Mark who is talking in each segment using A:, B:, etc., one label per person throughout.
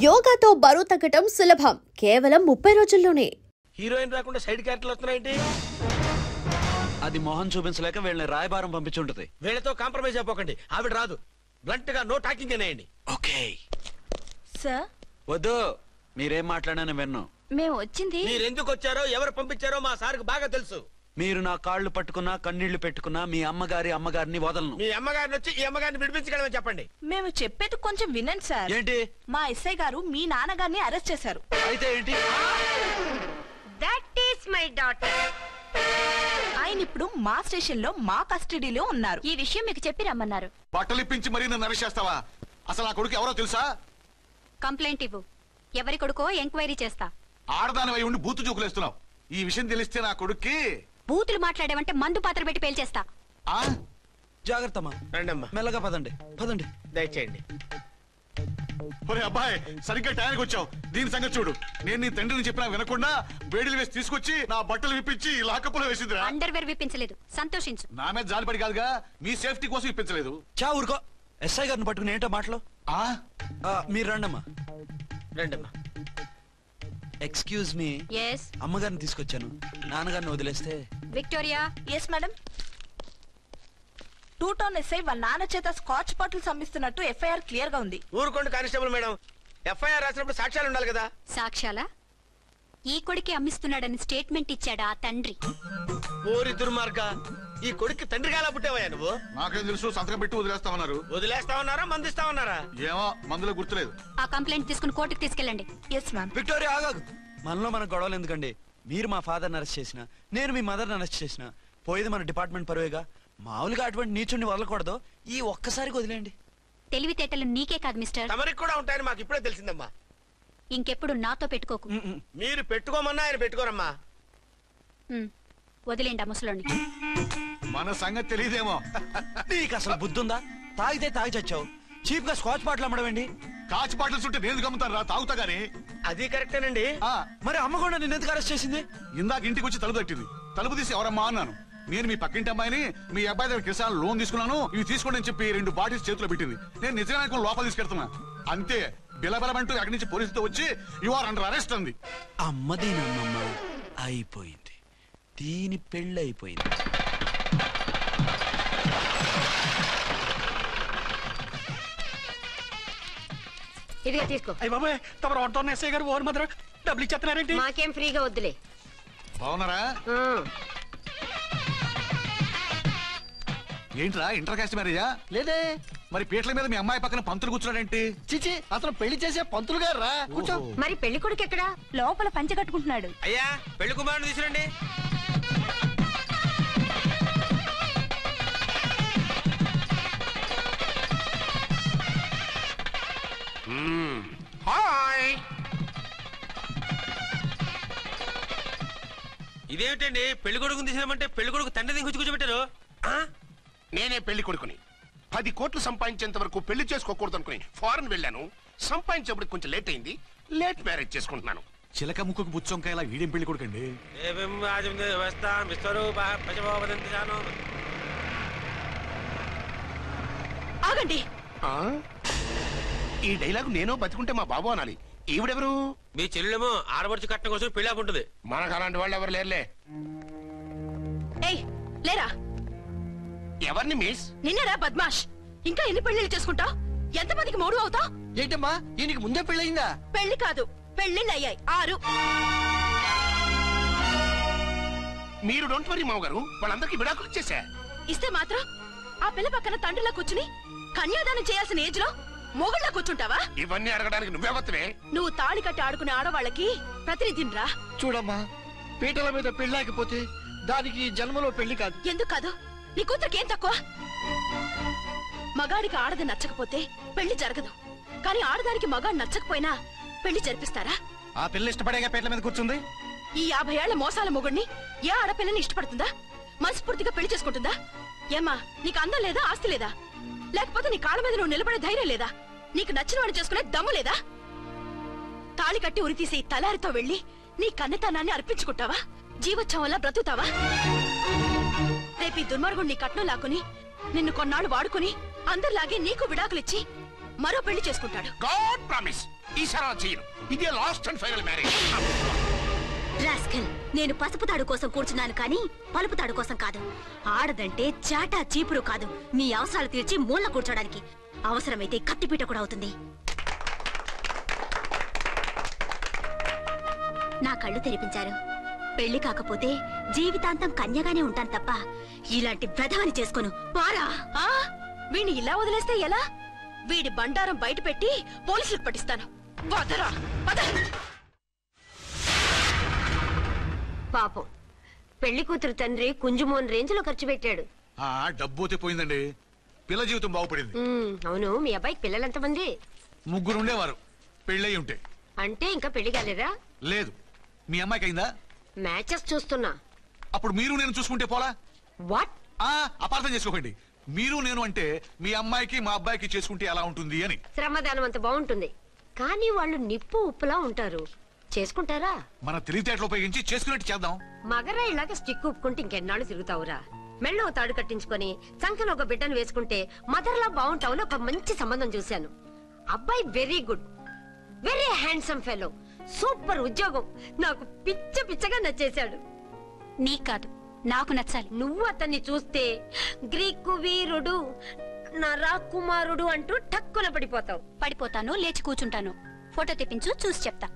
A: యోగాతో బరువు తగ్గటం సులభం, కేవలం 30 రోజుల్లోనే.
B: హీరోయిన్ రాకుండా సైడ్ క్యారెక్టర్లు వస్తున్నాయేంటి?
C: అది మోహన్ చూపించలేక వీళ్ళని రాయబారం పంపించుంటది.
B: వీళ్ళతో కాంప్రమైజ్ అయిపోకండి, ఆవిడ రాదు. బ్లంట్ గా నో టాకింగ్ అనేయండి.
C: Okay
D: sir.
C: వద్దు, మీరేం మాట్లాడానని విన్ను.
D: మేము వచ్చింది
B: మీరెందుకు వచ్చారో ఎవరు పంపించారో మా సార్కి బాగా తెలుసు.
C: మీరు నా కాళ్ళు పట్టుకున్నా కన్నీళ్లు పెట్టుకున్నా మీ అమ్మగారిని వదలను.
B: మీ అమ్మగారిని వచ్చి ఈ అమ్మగారిని విడిపించగలమని చెప్పండి.
D: మేము చెప్పేది కొంచెం వినండి సార్.
C: ఏంటి?
D: మా ఎస్ఐ గారు మీ నాన్నగారిని అరెస్ట్ చేశారు.
C: అయితే ఏంటి?
D: That is my daughter. ఆయన ఇప్పుడు మా స్టేషన్ లో మా కస్టడీలో ఉన్నారు. ఈ విషయం మీకు చెప్పి రమ్మన్నారు.
E: బట్టలు ఇప్పించి మరీ నన్ను అరెస్ట్ చేస్తావా? అసలు ఆ కొడుకు ఎవరో తెలుసా?
F: కంప్లైంట్ ఇవ్వు, ఎవరి కొడుకో ఎంక్వైరీ చేస్తా.
E: ఆడదానివై ఉండి బూతు చూకులేస్తున్నావు. ఈ విషయం తెలిస్తే నా కొడుక్కి
F: బూతులు మాట్లాడేవంటే మందు పాత్ర పెట్టి పేల్చేస్తా.
C: జాగ్రత్తమ్మా,
B: రండమ్మా.
C: మెల్లగా పదండి పదండి.
B: దయచేయండి.
E: ఒరే అబ్బాయి, సరిగ్గా టైంకి వచ్చావు. దీని సంగతి చూడు. నేను నీ తండ్రిని చెప్పినా వినకుండా వేడిలు వేసి తీసుకొచ్చి నా బట్టలు విప్పించి లాకప్పులో వేసిందిరా.
F: అండర్వేర్ విప్పించలేదు, సంతోషించు.
E: నా మీద జాలిపడి కాదుగా, మీ సేఫ్టీ కోసం ఇప్పించలేదు.
C: చా ఊరుకో. ఎస్ఐ గారిని పట్టుకుని ఏంటో మాటలు. మీరు రండమ్మా.
B: రండమ్మా.
C: Excuse me.
F: ఎస్.
C: అమ్మగారిని తీసుకొచ్చాను, నాన్నగారిని వదిలేస్తే.
F: Victoria.
D: Yes madam. 2 town SI వాళ్ళ నాన్న చేత స్కాచ్ బాటిల్స్ అమ్మిస్తున్నట్టు ఎఫ్ఐఆర్ క్లియర్ గా ఉంది.
B: ఊరుకోండి కానిస్టేబుల్ మేడం, ఎఫ్ఐఆర్ రాసినప్పుడు సాక్ష్యాలు ఉండాలి కదా.
F: సాక్ష్యాలా? ఈ కొడుకే అమ్మిస్తున్నాడని స్టేట్మెంట్ ఇచ్చాడా ఆ తండ్రి?
B: ఓరి దుర్మార్గ, ఈ కొడుక్కి తండ్రిగా ఎలా పుట్టావయ్యా నువ్వు?
E: నాకేం తెలుసు, సంతకం పెట్టి వదిలేస్తామన్నారు.
B: వదిలేస్తామన్నారా మందిస్తామన్నారా?
E: ఏమో, మందులో గుర్తులేదు.
F: ఆ కంప్లైంట్ తీసుకుని కోర్టుకు తీసుకెళ్ళండి.
D: Yes ma'am.
C: విక్టోరియా ఆగాగు. మనలో మన గొడవలు ఎందుకండి? మీరు మా ఫాదర్ని అరెస్ట్ చేసిన, నేను మీ మదర్ని అరెస్ట్ చేసిన, పోయేది మన డిపార్ట్మెంట్ పరువేగా. మామూలుగా అటువంటి నీచుడిని వదలకూడదు. ఈ ఒక్కసారికి వదిలేండి.
F: తెలివితేటలు నీకే కాదు మిస్టర్,
B: తమరికి కూడా ఉంటాయని మాకు ఇప్పుడే తెలిసిందమ్మా.
F: ఇంకెప్పుడు నాతో పెట్టుకోకు.
B: మీరు పెట్టుకోమన్నా ఆయన పెట్టుకోరమ్మా.
F: వదిలేండి ఆ ముసలోని.
E: మన సంగతి తెలియదేమో.
C: నీకు అసలు బుద్ధుందా? తాగితే తాగి చచ్చావు, చీప్ గా స్కాచ్ బాటిల్ అమ్మడమేంటి?
E: కాచి బాటిల్స్ ఉంటే నేను గమ్ముతాను రా, తాగుతా గానీ.
B: అది కరెక్టేనండి.
C: మరి అమ్మ కూడా నిన్ను ఎందుకు అరెస్ట్ చేసింది?
E: ఇందాక ఇంటికి వచ్చి తలుపు తట్టింది. తలుపు తీసి ఎవరమ్మా అన్నాను. నేను మీ పక్కింటి అమ్మాయిని, మీ అబ్బాయి దగ్గర కిసాన్ లోన్ తీసుకున్నాను, ఇవి తీసుకోండి అని చెప్పి 2 బాటిల్స్ చేతిలో పెట్టింది. నేను నిజంగా లోపల తీసుకెళ్తున్నా. అంతే, బిలబలమంటూ అక్కడి నుంచి పోలీసుతో వచ్చి యు ఆర్ అండర్ అరెస్ట్ అంది.
C: అమ్మదేనమ్మమ్మ అయిపోయింది, దీని పెళ్ళి అయిపోయింది.
G: ఇదిగా తీసుకో.
H: అయ్య బాబాయ్, తమరు ఆటో ఎస్ఐ గారు ఓవర్ మాత్రం డబ్బులు ఇచ్చేస్తున్నారేంటి?
G: మాకేం ఫ్రీగా వద్దులే.
E: బాగున్నారా? ఏంట్రా, ఇంటర్ కాస్ట్ మ్యారేజా?
H: లేదే.
E: మరి పీటల మీద మీ అమ్మాయి పక్కన పంతులు కూర్చున్నాడేంటి?
H: చిచి, అతను పెళ్లి చేసే పంతులు గారు రా. కూర్చో.
G: మరి పెళ్లి కొడుకు ఎక్కడా?
D: లోపల పంచె కట్టుకుంటున్నాడు.
B: అయ్యా, పెళ్లి కుమారుని తీసుకురండి. హాయ్. ఇదేమిటండి, పెళ్లి కొడుకుని తీసినామంటే పెళ్లి కొడుకు తండ్రి దించి కూర్చోబెట్టారు.
I: నేనే పెళ్లి కొడుకుని. 10 కోట్లు సంపాదించేంత వరకు పెళ్లి చేసుకోకూడదు అనుకుని ఫారెన్ వెళ్ళాను. సంపాదించేప్పుడు కొంచెం లేట్ అయింది. లేట్ మ్యారేజ్ చేసుకుంటున్నాను.
E: చిలక ముక్కుకు పుచ్చొంకాయ ఇలా వీడేం పెళ్లి కొడుకండి?
D: ఆగండి.
I: ఈ డైలాగ్ నేను బతికుంటే మా బాబు అనాలి. ఈవిడెవరు?
B: మీ చెల్లెమో ఆడబడుచు కట్టడం కోసం పెళ్లి ఆకుంటుంది.
I: మనకు అలాంటి వాళ్ళు ఎవరు లేరులే.
D: ఏయ్ లేరా.
I: ఎవరిని మిస్?
D: నిన్నరా బద్మాష్. ఇంకా ఎన్ని పెళ్లిళ్ళు చేసుకుంటావు? ఎంతమందికి మూడు అవుతావు?
H: ఏంటమ్మా, ఈయనకి ముందే పెళ్ళయిందా?
D: పెళ్లి కాదు, పెళ్లిళ్ళు అయ్యాయి 6.
I: మీరు డోంట్ వరీ మామగారు, వాళ్ళందరికీ విడాకులు ఇచ్చేసా.
D: ఇస్తే మాత్రం ఆ పిల్ల పక్కన తండ్రిలా కూర్చుని కన్యాదానం చేయాల్సిన ఏజ్ లో మొగుళ్ళ కూర్చుంటావా?
I: ఇవన్నీ అడగడానికి నువ్వే వత్తవే.
D: నువ్వు తాళి కట్టి ఆడుకునే ఆడవాళ్ళకి ప్రతినిధిరా.
H: చూడమ్మా, పీటల మీద పెళ్ళాకపోతే దానికి జన్మలో పెళ్లి కాదు.
D: ఎందుకు కాదు? నీ కూతురికేం తక్కువ? మగాడికి ఆడది నచ్చకపోతే పెళ్లి జరగదు. కానీ ఆడదానికి మగాడు నచ్చకపోయినా పెళ్లి జరిపిస్తారా?
H: ఆ పిల్ల ఇష్టపడేగా పీటల మీద కూర్చుంది.
D: ఈ 50 ఏళ్ల మోసాల మొగుడిని ఏ ఆడపిల్లని ఇష్టపడుతుందా? మనస్ఫూర్తిగా పెళ్లి చేసుకుంటుందా? ఏమ్మా, నీకు అందం లేదా, ఆస్తి లేదా? లేకపోతే నీ కాళ్ళ మీద నువ్వు నిలబడే ధైర్యం లేదా? నీకు నచ్చిన వాడిని చేసుకునే దమ్ము లేదా? తాళి కట్టి ఉరితీసే తలారితో వెళ్లి నీ కన్నెతనాన్ని అర్పించుకుంటావా? జీవోత్సవంలా బ్రతుకుతావా? రేపు ఈ దుర్మార్గుడు నీ కట్నం లాక్కుని నిన్ను కొన్నాళ్ళు వాడుకుని అందరిలాగే నీకు విడాకులిచ్చి మరో పెళ్లి చేసుకుంటాడు.
I: గాడ్ ప్రామిస్, ఈసారి అలా చేయను. ఇదే last and final marriage.
F: Rascal, నేను పసుపు తాడు కోసం కూర్చున్నాను కానీ పలుపు తాడు కోసం కాదు. ఆడదంటే చాటా చీపురు కాదు, మీ అవసరాలు తీర్చి మూల కూర్చోడానికి. అవసరమైతే కత్తిపీట కూడా అవుతుంది. నా కళ్ళు తెరిపించారు. పెళ్లి కాకపోతే జీవితాంతం కన్యగానే ఉంటాను తప్ప ఇలాంటి వెధవని చేసుకోను.
D: పారా వీణ్ణి ఇలా వదిలేస్తే ఎలా? వీడి బండారం బయట పెట్టి పోలీసులకు పట్టిస్తాను. వదరా, వద.
G: పాపం పెళ్లి కూతురు తండ్రి కుంజుమోన్ రేంజ్ లో ఖర్చు పెట్టాడు.
E: డబ్బు అయితే పోయిందండి, పిల్ల జీవితం బాగుపడింది.
G: అవును, మీ అబ్బాయికి పిల్లలు ఎంతమంది?
E: 3 ఉండేవారు, పెళ్ళయి ఉంటే.
G: అంటే ఇంకా పెళ్లి కాలేదా?
E: లేదు. మీ అమ్మాయికి అయిందా?
G: మ్యాచెస్ చూస్తున్నా.
E: అప్పుడు మీరు నేను చూసుకుంటే పోలా?
G: వాట్?
E: అపార్థం చేసుకోకండి. మీరు నేను అంటే మీ అమ్మాయికి మా అబ్బాయికి చేసుకుంటే ఎలా ఉంటుంది అని.
G: శ్రమదానం అంత బాగుంటుంది, కానీ వాళ్ళు నిప్పు ఉప్పులా ఉంటారు. చేసుకుంటారా?
E: మన తెలివితేటలు ఉపయోగించి చేసుకున్నట్టు చేద్దాం.
G: మగరా ఇలాగ స్టిక్ ఉప్పుకుంటే ఇంకెన్నాళ్ళు తిరుగుతావురా? మెళ్ళో తాడు కట్టించుకొని సంఖ్యలో ఒక బిడ్డను వేసుకుంటే మదర్లా బాగుంటావుని ఒక మంచి సంబంధం చూశాను. అబ్బాయి very good, very handsome fellow, super ఉద్యోగం. నాకు పిచ్చగా నచ్చేశాడు.
F: నీకు కాదు, నాకు నచ్చాలి.
G: నువ్వు అతన్ని చూస్తే గ్రీకు వీరుడు, నా రాకుమారుడు అంటూ టక్కున పడిపోతావు.
F: పడిపోతాను, లేచి కూర్చుంటాను. ఫోటో తెప్పించు, చూసి చెప్తా.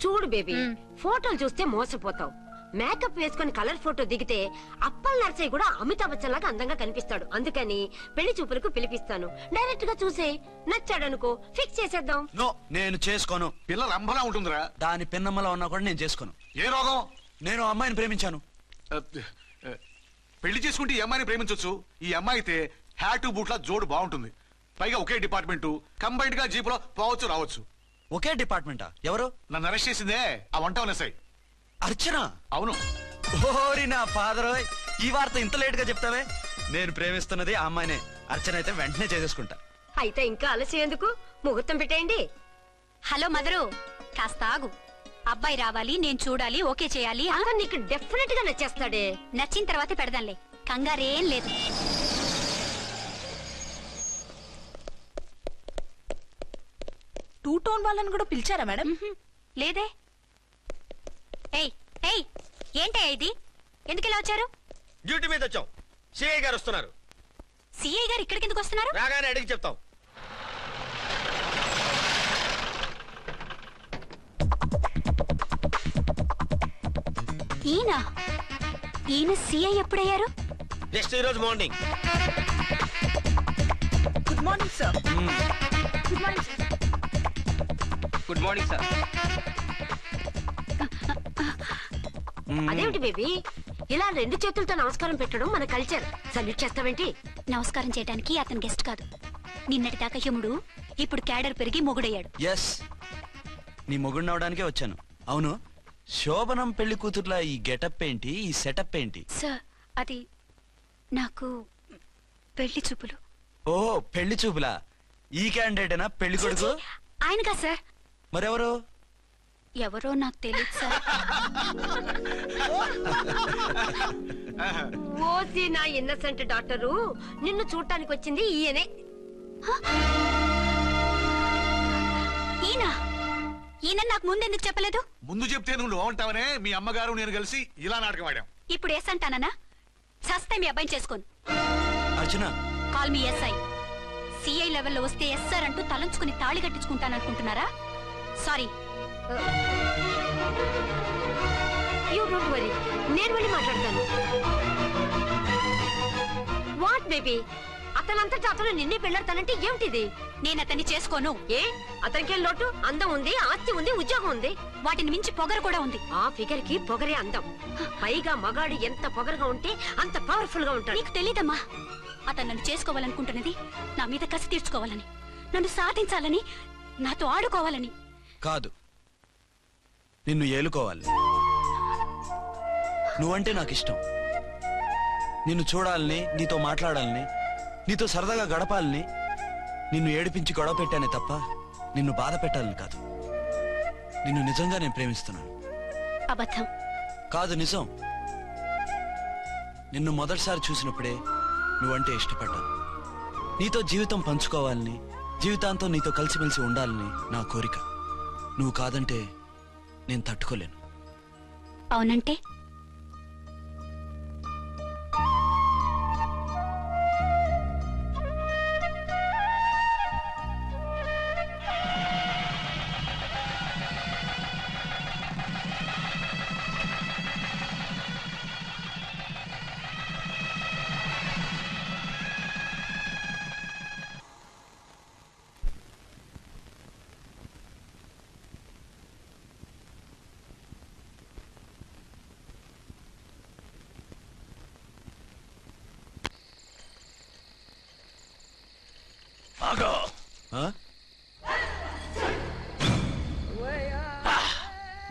G: చూడు బేబీ, ఫోటోలు చూస్తే మోసపోతావు. మేకప్ వేసుకుని కలర్ ఫోటో దిగితే అప్పల్ నర్సయ్య కూడా అమితాబ్ బచ్చన్ లాగా అందంగా కనిపిస్తాడు. అందుకని పెళ్లి చూపులకు పిలిపిస్తాను. డైరెక్ట్ గా చూసే నచ్చాడనుకో, ఫిక్స్ చేసేద్దాం.
C: నో, నేను చేసుకోను.
E: పిల్ల రంభలా ఉంటుందిరా.
C: దాని పిన్నమ్మలా ఉన్నా కూడా నేను చేసుకోను.
E: ఏ రోగం?
C: నేను అమ్మాయిని ప్రేమించాను.
E: పెళ్లి చేసుకుంటే ఈ అమ్మాయిని ప్రేమించొచ్చు. ఈ అమ్మాయి అయితే హ్యాటు బూట్ల జోడు బాగుంటుంది. పైగా ఒకే డిపార్ట్మెంట్, కంబైన్డ్ గా జీపులో పోవచ్చు రావచ్చు.
C: ఒకే డిపార్ట్మెంటా? ఎవరు?
E: నన్ను అరెస్ట్ చేసిందే ఆ వంట ఉన్నసాయి.
C: అర్చన?
E: అవును.
C: ఓరి నా ఫాదర్, ఈ వార్త ఇంత లేట్ గా చెప్తావే. నేను ప్రేమిస్తున్నది ఆ అమ్మాయినే. అర్చన అయితే వెంటనే చేసేసుకుంటా.
G: అయితే ఇంకా ఆలస్యం ఎందుకు? ముహూర్తం పెట్టేయండి.
F: హలో మదరు, కాస్త ఆగు. అబ్బాయి రావాలి, నేను చూడాలి, ఓకే చేయాలి.
G: అతను నీకు డెఫినెట్ గా నచ్చేస్తాడే.
F: నచ్చిన తర్వాత పెడదాంలే, కంగారేం లేదు.
D: టూ టోన్ వాళ్ళని కూడా పిలిచారా మేడం?
F: లేదే. ఏయ్ ఏయ్, ఏంటయ్యా ఇది? ఎందుకు ఇలా వచ్చారు?
B: డ్యూటీ మీద వచ్చాం. సిఐ గారు వస్తున్నారు.
F: సిఐ గారు ఇక్కడికి ఎందుకు వస్తున్నారు?
B: రాగానే అడిగి చెప్తాం.
F: ఈయన సిఐ ఎప్పుడయ్యారు?
B: నెక్స్ట్ ఈరోజు morning.
D: Good morning sir. Good morning sir.
B: Good morning sir.
G: అదేమిటి బేబీ, ఇలా 2 చేతులతో నమస్కారం పెట్టడం మన కల్చర్. సల్యూట్ చేస్తావేంటి?
F: నమస్కారం చేయడానికి అతను గెస్ట్ కాదు. నిన్నటి దాకా యముడు, ఇప్పుడు క్యాడర్ పెరిగి మొగుడయ్యాడు.
C: ఎస్, నీ మొగుడినవడానికే వచ్చాను. అవును, శోభనం పెళ్లి కూతుర్లా ఈ గెటప్ ఏంటి, ఈ సెటప్ ఏంటి?
F: సార్, అది నాకు పెళ్లి చూపులు.
C: ఓ, పెళ్లి చూపులా? ఈ క్యాండిడేటేనా పెళ్లి కొడుకు?
F: ఆయనగా సార్.
C: మరెవరు?
F: ఎవరో నాకు తెలియదు సార్.
G: ఓసి నా ఇన్నసెంట్ డాక్టరు, నిన్ను చూడటానికి వచ్చింది ఈయనే.
F: ఈయన నాకు ముందెందుకు చెప్పలేదు?
E: ముందు చెప్తే నువ్వు బాగుంటావనే మీ అమ్మగారు నేను కలిసి ఇలా నాటకం ఆడాం.
F: ఇప్పుడు ఎస్ అంటానా? సస్తే మీ అబ్బాయిని చేసుకోను.
C: అర్చన,
F: కాల్ మీ ఎస్ఐ. సిఐ లెవెల్లో వస్తే ఎస్ఆర్ అంటూ తలంచుకుని తాళి కట్టించుకుంటాననుకుంటున్నారా? సారీ.
G: యూ డోంట్ వరీ, నేను వెళ్ళి మాట్లాడతాను. వాట్ బేబీ, అతనంతటా అతను నిన్నే పెళ్ళాడతానంటే ఏమిటిది?
F: నేను అతన్ని చేసుకోను.
G: ఏ, అతనికేం లోటు? అందం ఉంది, ఆస్తి ఉంది, ఉద్యోగం ఉంది.
F: వాటిని మించి పొగరు కూడా ఉంది.
G: ఆ ఫిగర్ కి పొగరే అందం. పైగా మగాడు ఎంత పొగరుగా ఉంటే అంత పవర్ఫుల్ గా ఉంటాడు.
F: నీకు తెలీదమ్మా, అతను నన్ను చేసుకోవాలనుకుంటున్నది నా మీద కసి తీర్చుకోవాలని, నన్ను సాధించాలని, నాతో ఆడుకోవాలని
C: కాదు, నిన్ను ఏలుకోవాలి. నువ్వంటే నాకు ఇష్టం. నిన్ను చూడాలని, నీతో మాట్లాడాలని, నీతో సరదాగా గడపాలని, నిన్ను ఏడిపించి గొడవ పెట్టానే తప్ప నిన్ను బాధ పెట్టాలని కాదు. నిన్ను నిజంగా నేను ప్రేమిస్తున్నాను.
F: అబద్ధం
C: కాదు, నిజం. నిన్ను మొదటిసారి చూసినప్పుడే నువ్వంటే ఇష్టపడ్డాను. నీతో జీవితం పంచుకోవాలని, జీవితాంతం నీతో కలిసిమెలిసి ఉండాలని నా కోరిక. నువ్వు కాదంటే నేను తట్టుకోలేను.
F: అవునంటే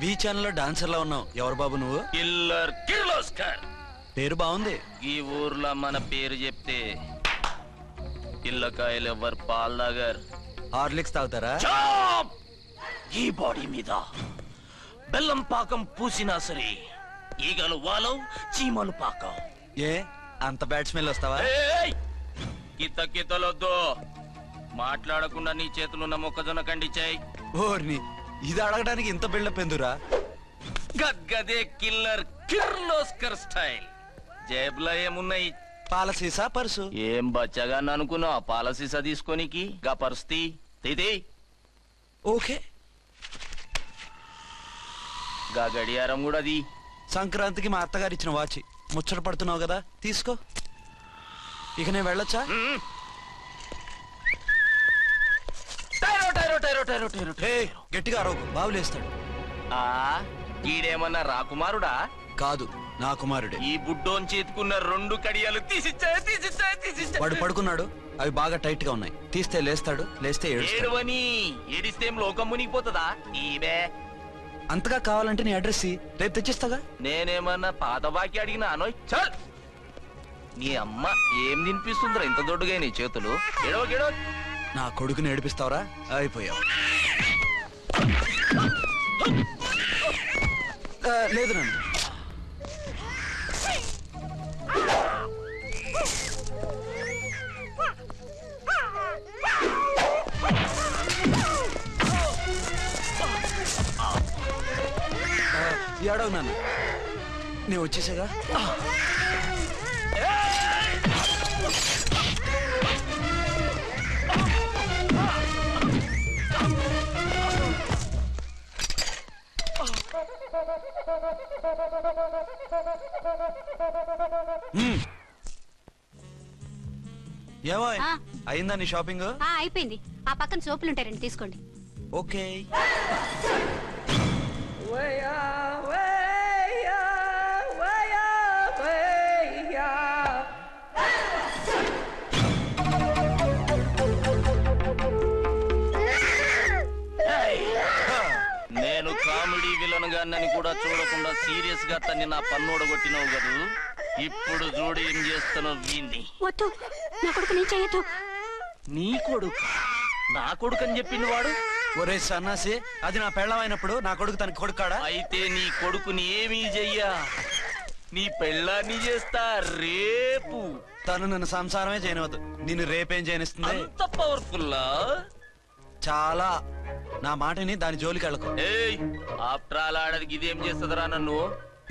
C: వి ఛానల్లో డాన్సర్లా ఉన్నావు. ఎవరు బాబు నువ్వు?
J: కిల్లర్ కిర్లోస్కర్.
C: పేరు బాగుంది.
J: ఈ ఊర్లో మన పేరు చెప్తే పిల్లకాయలు ఎవరు పాల్ తాగర్.
C: హార్లిక్స్ తాగుతారా?
J: ఈ బాడీ మీద బెల్లం పాకం పూసినా సరే ఈగలు వాలవు, చీమలు పాకం.
C: ఏ అంత బ్యాడ్ స్మెల్ వస్తావా?
J: కితలొద్దు. మాట్లాడకుండా నీ చేతులున్న మొక్కజొన్న కండిచాయి.
C: ఓర్ని, ఇది అడగడానికి ఇంత బిల్డప్ ఎందురా?
J: గద్గదే కిల్లర్ కిర్లోస్కర్ స్టైల్. జేబులో ఏమున్నాయి?
C: పాల సీసా, పర్సు.
J: ఏం బచ్చగా అనుకున్నావు? పాల సీసా తీసుకోనికి గా పర్సు తీది.
C: ఓకే.
J: గా గడియారం కూడా అది.
C: సంక్రాంతికి మా అత్తగారు ఇచ్చిన వాచి. ముచ్చట పడుతున్నావు కదా, తీసుకో. ఇక నేను వెళ్ళొచ్చా? గట్టిగా అరవకు, బావులేస్తాడు.
J: ఈడేమన్నా రాకుమారుడా?
C: కాదు, నా కుమారుడే.
J: ఈ బుడ్డోన్ చేతుకున్న 2 కడియాలు తీసిచ్చా.
C: వాడు పడుకున్నాడు, అవి బాగా టైట్ గా ఉన్నాయి. తీస్తే లేస్తాడు, లేస్తే
J: ఏడవని. ఏడిస్తే లోకం మునిగిపోతుందా? ఈబే
C: అంతగా కావాలంటే నీ అడ్రస్ రేపు తెచ్చిస్తాగా.
J: నేనేమన్నా పాత బాకి అడిగినా అనోయ్. చల్, నీ అమ్మ ఏం తినిపిస్తుందిరా ఇంత దొడ్డుగా నీ చేతులు? ఏడవ.
C: నా కొడుకుని ఏడిపిస్తావరా? అయిపోయావు. లేదు నన్ను. ఏడవు నాన్న, నేను వచ్చేసాగా. ఏమో అయిందా నీ షాపింగ్?
F: అయిపోయింది. ఆ పక్కన సోపులుంటాయి, రండి తీసుకోండి.
C: ఓకే.
J: నేను కామెడీ విలన్ గాన్నని కూడా చూడకుండా సీరియస్ గా తన్ని నా పన్నోడగొట్టినావు కదూ. ఇప్పుడు చూడు ఏం చేస్తున్నావు వీణ్ణి.
F: వద్దు, నా కొడుకు నేను చేయొద్దు.
J: నీ కొడుకు? నా కొడుకు అని చెప్పింది వాడు.
C: ఒరే సన్నాసి, అది నా పెళ్ళమైనప్పుడు నా కొడుకు తన కొడుకాడా?
J: అయితే నీ కొడుకుని ఏమీ చెయ్యా, నీ పెళ్ళాన్ని చేస్తా రేపు.
C: తను నన్ను సంసారమే చేయనవద్దు, నిన్ను రేపేం చేయనిస్తుంది?
J: అంత పవర్ఫుల్లా?
C: చాలా. నా మాటని దాని జోలికి వెళ్ళకు.
J: ఆఫ్టర్ ఆల్ ఆడదికి ఇదేం చేస్తుందిరా నన్ను?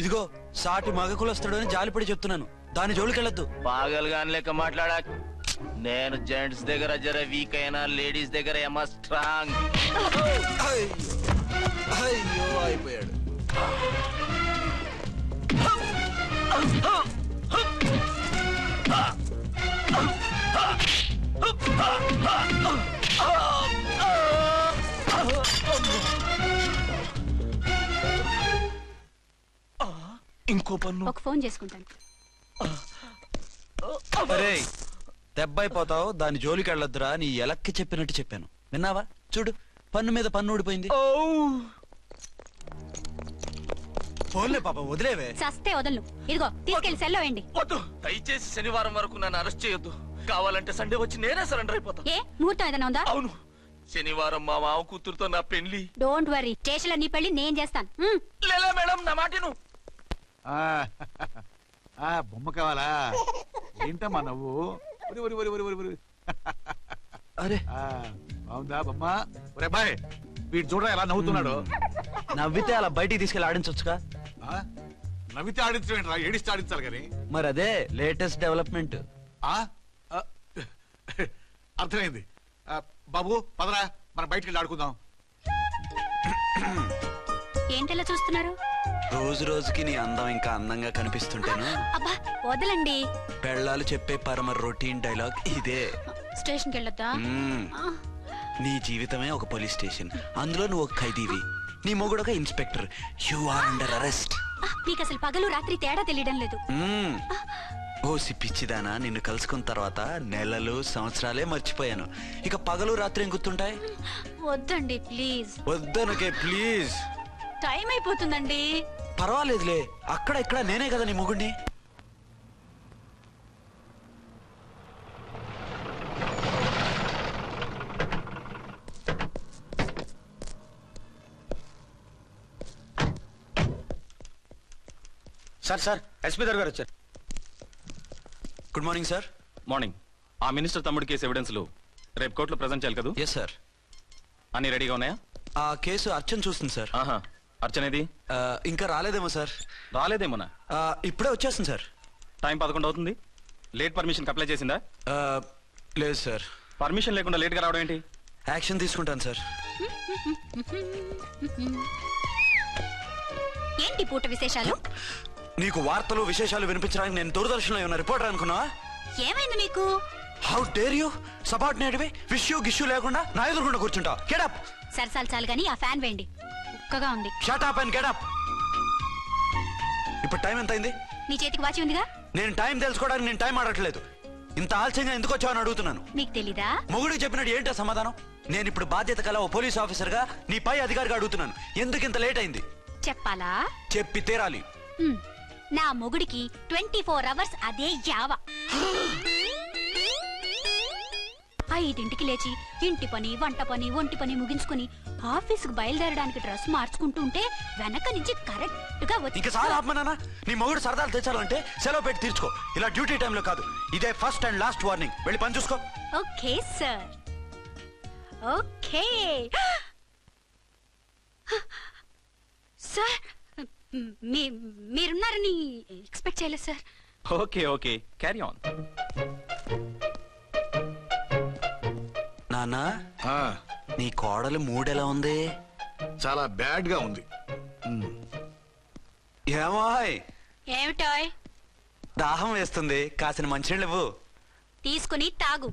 C: ఇదిగో సాటి మగకులొస్తాడు అని జాలిపడి చెప్తున్నాను, దాని జోలికి వెళ్ళొద్దు.
J: పాగలుగాని లెక్క మాట్లాడా. నేను జెంట్స్ దగ్గర జర వీక్ అయినా లేడీస్ దగ్గర ఏమో స్ట్రాంగ్.
C: అయ్యో అయిపోయాడు.
J: ఇంకో పన్ను.
F: ఒక ఫోన్ చేసుకుంటాను.
C: అరే దెబ్బైపోతావు, దాని జోలికి వెళ్ళొద్దురా. నీ ఎలక్కి చెప్పినట్టు చెప్పాను, విన్నావా? చూడు, పన్ను మీద పన్ను ఊడిపోయింది. ఫోన్లే పాప, వదిలేవే.
F: చస్తే వదలను. ఇదిగో తీసుకెళ్లి సెల్లో వేయండి.
J: వద్దు, దయచేసి శనివారం వరకు నన్ను అరెస్ట్ చేయొద్దు. కావాలంటే సండే వచ్చి నేనే సరెండర్ అయిపోతా.
F: ఏ ముహూర్తం ఏదైనా ఉందా?
J: అవును, శనివారం మా మావ కూతురుతో నా పెళ్లి.
F: డోంట్ వరీ, స్టేషన్ లో నీ పెళ్లి నేను చేస్తాను.
J: లేలే మేడం, నా మాటను.
E: బొమ్మ కావాలా? ఏంటమ్మా నవ్వు?
C: అరే
E: బాగుందా బొమ్మా? ఒరే బాయ్, వీడు చూడరా ఎలా నవ్వుతున్నాడు.
C: నవ్వితే అలా బయటికి తీసుకెళ్ళి ఆడించొచ్చుగా.
E: ఆ? నవ్వితే ఆడించడం ఏడిస్తే ఆడించాలి కానీ.
C: మరి అదే లేటెస్ట్ డెవలప్మెంట్.
E: అర్థమైంది. బాబు పదరా, మనం బయటికి వెళ్ళి ఆడుకుందాం.
F: ఏంటలా చూస్తున్నారు?
C: రోజు రోజుకి నీ అందం ఇంకా అందంగా కనిపిస్తుంటాను.
F: అబ్బా వదలండి.
C: పెళ్ళాలు చెప్పే పరమ రొటీన్ డైలాగ్ ఇదే.
F: స్టేషన్కి వెళ్ళొద్దా?
C: నీ జీవితమే ఒక పోలీస్ స్టేషన్, అందులో నువ్వు ఒక ఖైదీవి, నీ మొగుడు ఒక inspector. You are under arrest.
F: మీకు అసలు పగలు రాత్రి తేడా తెలియడం లేదు.
C: ఓసి పిచ్చిదానా, నిన్ను కలుసుకున్న తర్వాత నెలలు సంవత్సరాలే మర్చిపోయాను. ఇక పగలు రాత్రి ఏం గుర్తుంటాయి?
F: వద్దండి ప్లీజ్.
C: వద్దనుకే ప్లీజ్.
F: టైం అయిపోతుందండి.
C: పర్వాలేదులే, అక్కడ ఇక్కడ నేనే కదా నీ మొగుడిని.
B: సార్ ఎస్పీ గారు వచ్చారు.
C: Good morning sir.
K: మార్నింగ్. ఆ మినిస్టర్ తమ్ముడి కేసు ఎవిడెన్స్లు రేపు కోర్టులో ప్రజెంట్ చేయాలి కదా?
C: Yes sir.
K: అన్ని రెడీగా ఉన్నాయా?
C: ఆ కేసు అర్చన్ చూస్తుంది సార్.
K: ఆహా, అర్చనేది?
C: ఇంకా రాలేదేమో సార్.
K: రాలేదేమోనా?
C: ఇప్పుడే వచ్చేస్తుంది సార్.
K: టైం 11 అవుతుంది. లేట్ పర్మిషన్ అప్లై చేసిందా?
C: లేదు సార్.
K: పర్మిషన్ లేకుండా లేట్ గా రావడం ఏంటి?
C: యాక్షన్ తీసుకుంటాను సార్.
F: ఏంటి పూట విశేషాలు?
C: నీకు వార్తలు విశేషాలు వినిపించడానికి నేను దూరదర్శన్లో ఉన్న రిపోర్టర్ అనుకున్నావా?
F: ఏమైంది మీకు?
C: హౌ డేర్ యూ సబార్డినేట్వి విష్యూ గిష్యూ లేకుండా నా ఎదురుకుండా కూర్చుంటావు. Get up.
F: సరసాలు చాలు గానీ ఆ ఫ్యాన్ వేయండి, ఉక్కగా ఉంది.
C: Shut up and get up. ఇప్పుడు టైం ఎంత అయింది?
F: నీ చేతికి వాచి ఉందిగా.
C: నేను టైం తెలుసుకోవడానికి నేను టైం ఆడట్లేదు. ఇంత ఆలస్యంగా ఎందుకు వచ్చావని అడుగుతున్నాను.
F: మీకు తెలీదా?
C: మొగుడికి చెప్పినట్టు ఏంటో సమాధానం? నేను ఇప్పుడు బాధ్యత కల ఓ పోలీస్ ఆఫీసర్ గా నీ పై అధికారిగా అడుగుతున్నాను. ఎందుకు ఇంత లేట్ అయింది?
F: చెప్పాలా?
C: చెప్పి తీరాలి.
F: నా మొగుడికి 24 అవర్స్ అదే యావ. 5ంటికి లేచి ఇంటి పని, వంట పని, ఒంటి పని ముగించుకుని ఆఫీసుకు బయలుదేరడానికి డ్రెస్ మార్చుకుంటూ ఉంటే వెనక నుంచి కరెక్ట్ గా వచ్చి.
C: ఇంకా చాలా ఆత్మనానా, నీ మొగుడు సరదాలు తెచ్చాలంటే సెలవు పెట్టి తీర్చుకో. ఇలా డ్యూటీ టైంలో కాదు. ఇదే ఫస్ట్ అండ్ లాస్ట్ వార్నింగ్. వెళ్ళి పని చూసుకో.
F: Okay sir. Okay sir. మీరున్నారని ఎక్స్పెక్ట్ చేయలేదు sir.
K: Okay okay, carry on.
C: నాన్నా, నీ కోడలు మూడెలా ఉంది?
E: చాలా బ్యాడ్ గా ఉంది.
C: ఏమాయ్?
F: ఏమిటాయ్?
C: దాహం వేస్తుంది, కాసిన మంచినీళ్ళు ఇవ్వు.
F: తీసుకుని తాగు.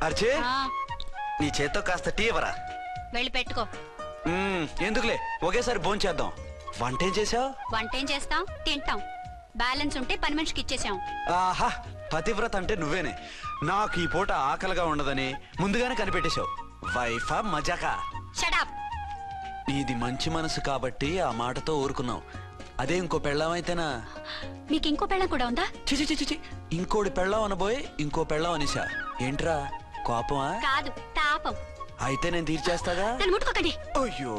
C: అర్చే, నీ చేత్తో కాస్త టీ ఇవ్వరా?
F: వెళ్ళి పెట్టుకో.
C: ఎందుకులే, ఒకేసారి భోంచేద్దాం. వంటేం చేసావు?
F: వంటేం చేస్తాం, తింటాం. బ్యాలెన్స్ ఉంటే పని మనిషికి ఇచ్చేసాం.
C: ఆహా, పతివ్రత అంటే నువ్వేనే. నాకు ఈ పూట ఆకలిగా ఉండదని ముందుగానే కనిపెట్టేశావు. వైఫా మజాకా?
F: షటప్.
C: నీది మంచి మనసు కాబట్టి ఆ మాటతో ఊరుకున్నావు. అదే ఇంకో పెళ్ళాం అయితేనా?
F: మీకు ఇంకో పెళ్ళం కూడా ఉందా?
C: చిచి, ఇంకోటి పెళ్ళాం అనబోయి ఇంకో పెళ్ళాం అనిసా. ఏంట్రా, కోపమా?
F: కాదు, తాపం.
C: అయితే నేను తీర్చేస్తాగా.
F: నన్ను ముట్టుకోకండి.
C: అయ్యో,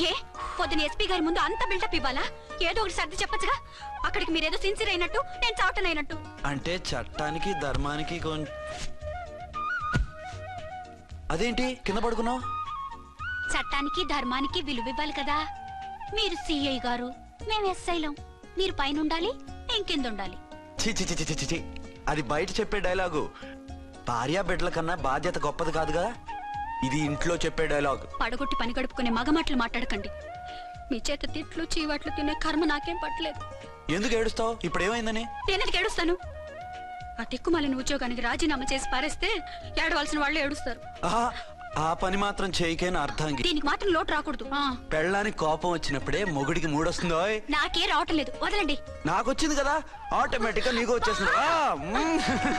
F: ఏ పొద్దున ఎస్పీ గారి ముందు అంత బిల్డప్ ఇవ్వాలా? ఏదో ఒకటి సర్ది చెప్పచ్చుగా. అక్కడికి మీరేదో సిన్సియర్ అయినట్టు, నేను చావటం అయినట్టు.
C: అంటే చట్టానికి ధర్మానికి అదేంటి కింద పడుకున్నావు?
F: చట్టానికి ధర్మానికి విలువ ఇవ్వాలి కదా. మీరు సిఐ గారు, మేము ఎస్ఐలం. మీరు పైన ఉండాలి, నేను కింద ఉండాలి.
C: చి, అది బయట చెప్పే డైలాగు. భార్యా బిడ్డల కన్నా బాధ్యత గొప్పది కాదుగా. ఇది ఇంట్లో చెప్పే డైలాగ్.
F: పడగొట్టి పని గడుపుకునే మగమాటలు మాట్లాడకండి. మీ చేత తిట్లు చీవాట్లు తినే కర్మ నాకేం పట్టలేదు.
C: ఎందుకు ఏడుస్తావు? ఇప్పుడు ఏమైందని?
F: నేనెందుకు ఏడుస్తాను? ఆ తిక్కుమాలిన ఉద్యోగానికి రాజీనామా చేసి పారేస్తే ఏడవలసిన వాళ్ళు ఏడుస్తారు.
C: ఆ పని మాత్రం చేయకేన అర్థంగి.
F: దీనికి మాత్రం లోటు రాకూడదు.
C: పెళ్ళానికి కోపం వచ్చినప్పుడే మొగుడికి మూడొస్తుందో?
F: నాకే రావటం లేదు, వదలండి.
C: నాకొచ్చింది కదా, ఆటోమేటిక్ గా నీకు వచ్చేసింది.